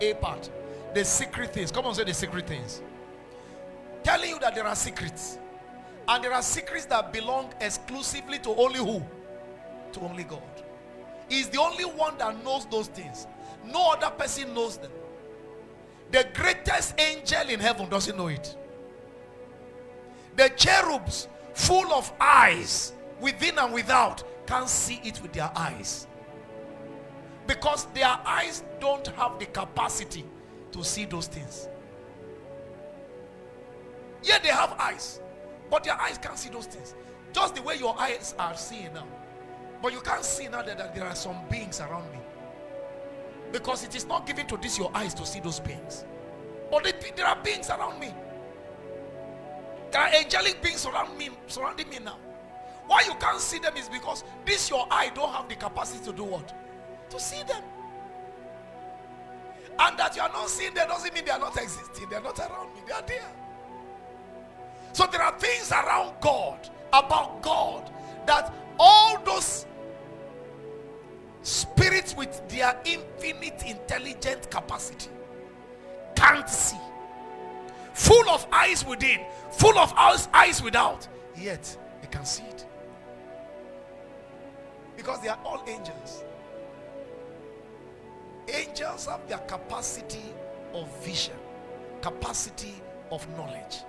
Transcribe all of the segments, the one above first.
A part. The secret things. Come on, say the secret things. Telling you that there are secrets. And there are secrets that belong exclusively to only who? To only God. He's the only one that knows those things. No other person knows them. The greatest angel in heaven doesn't know it. The cherubs, full of eyes, within and without, can't see it with their eyes. Because their eyes don't have the capacity to see those things. Yeah, they have eyes, but their eyes can't see those things. Just the way your eyes are seeing now. But you can't see now that there are some beings around me. Because it is not given to this your eyes to see those beings. But there are beings around me. There are angelic beings surrounding me now. Why you can't see them is because this your eye don't have the capacity to do what? To see them. And that you are not seeing them doesn't mean they are not existing. They are not around me. They are there. So there are things around God, about God, that all those spirits with their infinite intelligent capacity can't see. Full of eyes within, full of eyes without, yet they can see it. Because they are all angels. Angels have their capacity of vision, capacity of knowledge.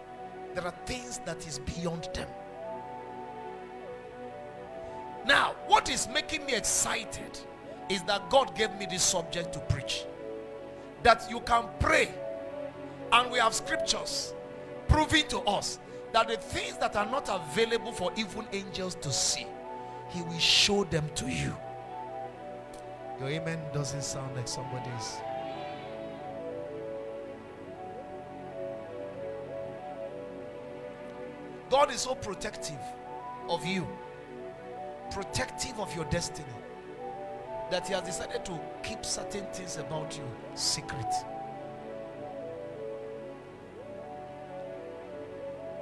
There are things that is beyond them. Now, what is making me excited is that God gave me this subject to preach. That you can pray, and we have scriptures proving to us that the things that are not available for even angels to see, He will show them to you. Your amen doesn't sound like somebody's. God is so protective of you, protective of your destiny, that He has decided to keep certain things about you secret.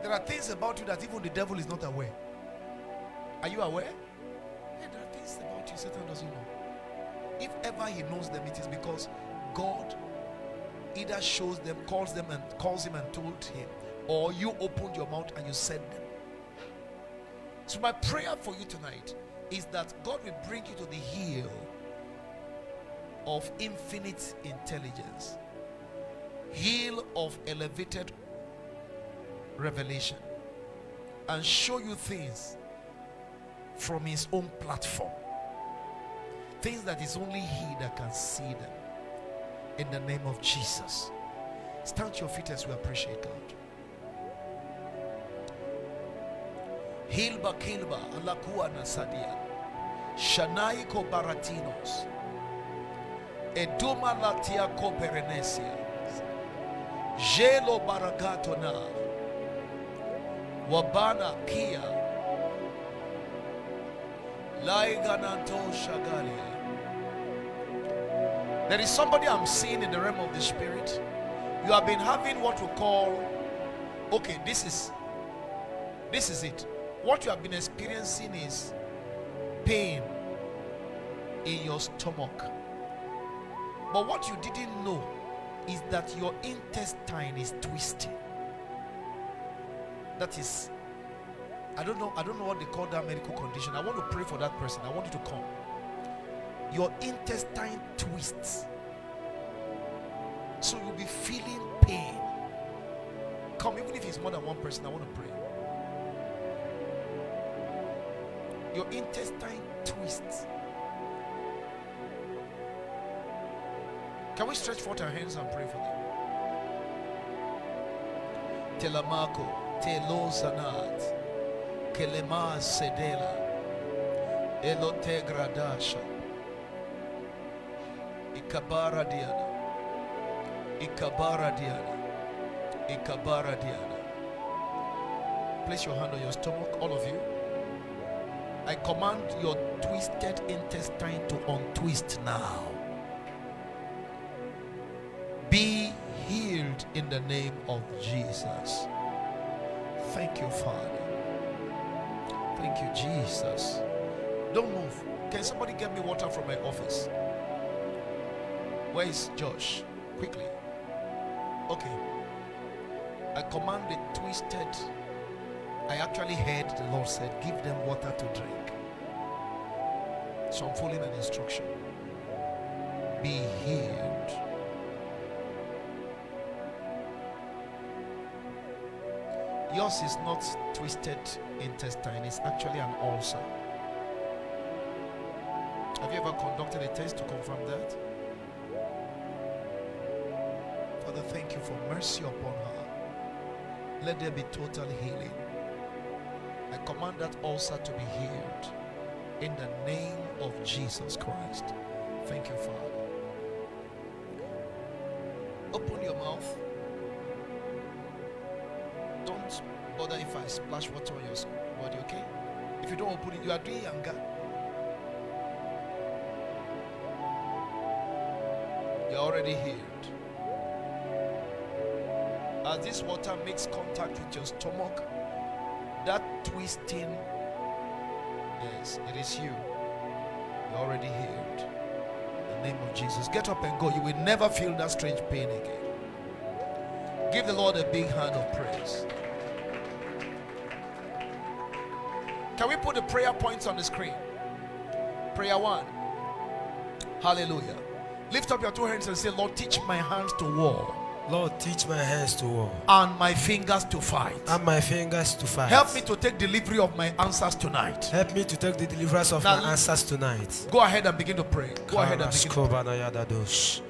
There are things about you that even the devil is not aware. Are you aware? Yeah, there are things about you Satan doesn't know. If ever he knows them, it is because God either shows them, calls him and told him, or you opened your mouth and you said them. So my prayer for you tonight is that God will bring you to the hill of infinite intelligence, hill of elevated revelation, and show you things from His own platform, things that is only He that can see them. In the name of Jesus, stand to your feet as we appreciate God. Hilba kilba alakua nasadia shanai ko baratinos eduma latia ko perenesia jelo barakatona wabana kia laigananto shagalia. There is somebody I'm seeing in the realm of the spirit. You have been having what we call, okay, this is it. What you have been experiencing is pain in your stomach. But what you didn't know is that your intestine is twisting. That is, I don't know what they call that medical condition. I want to pray for that person. I want you to come. Your intestine twists, so you'll be feeling pain. Come, even if it's more than one person, I want to pray. Your intestine twists. Can we stretch forth our hands and pray for them? Telamako, telozanat, kelema sedela, elotegradasha, ikabara diana, ikabara diana, ikabara diana. Place your hand on your stomach, all of you. I command your twisted intestine to untwist now. Be healed in the name of Jesus. Thank you, Father. Thank you, Jesus. Don't move. Can somebody get me water from my office? Where is Josh? Quickly. Okay. I command the twisted. I actually heard the Lord said, give them water to drink. So I'm following an instruction. Be healed. Yours is not twisted intestine, it's actually an ulcer. Have you ever conducted a test to confirm that? Father, thank you for mercy upon her. Let there be total healing. I command that ulcer to be healed in the name of Jesus Christ. Thank you, Father. Open your mouth. Don't bother if I splash water on your body, okay? If you don't open it, you are doing younger. You're already healed. As this water makes contact with your stomach, that twisting, yes, it is you. You're already healed. In the name of Jesus. Get up and go. You will never feel that strange pain again. Give the Lord a big hand of praise. Can we put the prayer points on the screen? Prayer 1. Hallelujah. Lift up your 2 hands and say, Lord, teach my hands to war. Lord, teach my hands to war. And my fingers to fight. And my fingers to fight. Help me to take delivery of my answers tonight. Help me to take the deliverance of my answers tonight. Go ahead and begin to pray. Go ahead and begin to pray.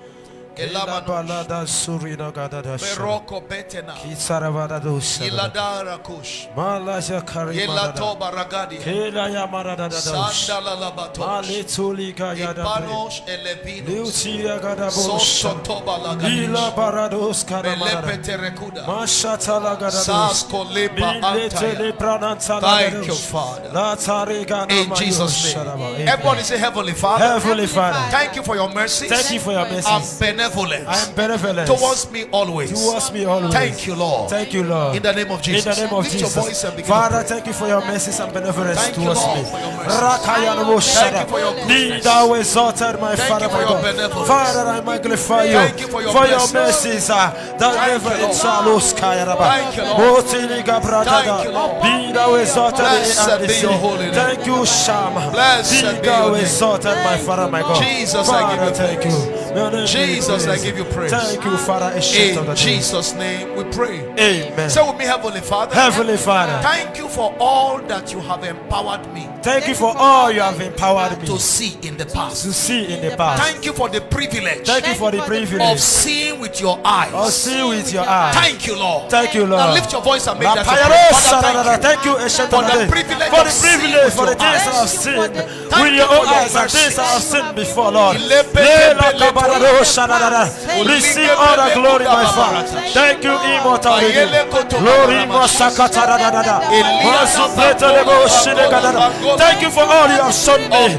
Elabalada surina gadadash. Beroko betena. Kitsaravadados. Iladara kush. Malaja karimada. Ilatoba ragadi. Kelaya maradadados. Sandala labatos. Malitulika yadabre. Ipanos elebinos. Lucia gadabos. Sosotoba lagados. Ila barados karamada. Melepete rekuda. Mashatala gadados. Sasko lepa antaya. Thank you, Father. In Jesus' name. Everybody say, Heavenly Father. Heavenly Father. Thank you for your mercy. Thank you for your mercy. I am benevolent towards me always. Thank you, Lord. Thank you, Lord. In the name of Jesus. In the name of Lift Jesus. your voice and begin Father, to pray. thank you for your mercies and benevolence Thank you, towards Lord, me. for your mercies. Thank Thank you for your Be goodness. thou exalted, my Thank Father, you for my your God. benevolence. Father, I magnify you. Thank you for your mercies that never you, Lord. exhaust. Thank you, Lord. Thank you, Lord. Be thou exalted. Blessed be your holy name. Thank you, Shama. Blessed Be be thou your name. exalted, my Father, my God. Jesus, I Father, give you thank praise. you. Jesus, I give you praise. Thank you, Father. In Jesus' name we pray. Amen. Say with me, Heavenly Father. Heavenly Father, Thank you for all that you have empowered me thank you for all you have empowered me to see in the past. to see in the past. Thank you for the privilege Thank you for the of privilege seeing with your eyes. of seeing with your eyes. Thank you, Lord. Thank you, Lord. Now lift your voice and make that your prayer. Father, Thank you, Ancient for of the Days, privilege for of the seeing privilege, with for the your things eyes. I have seen with Thank your you own for your eyes and things I have seen before, Lord. Receive all the glory, my Father. Thank you, immortality. Glory, thank you for all you have shown me.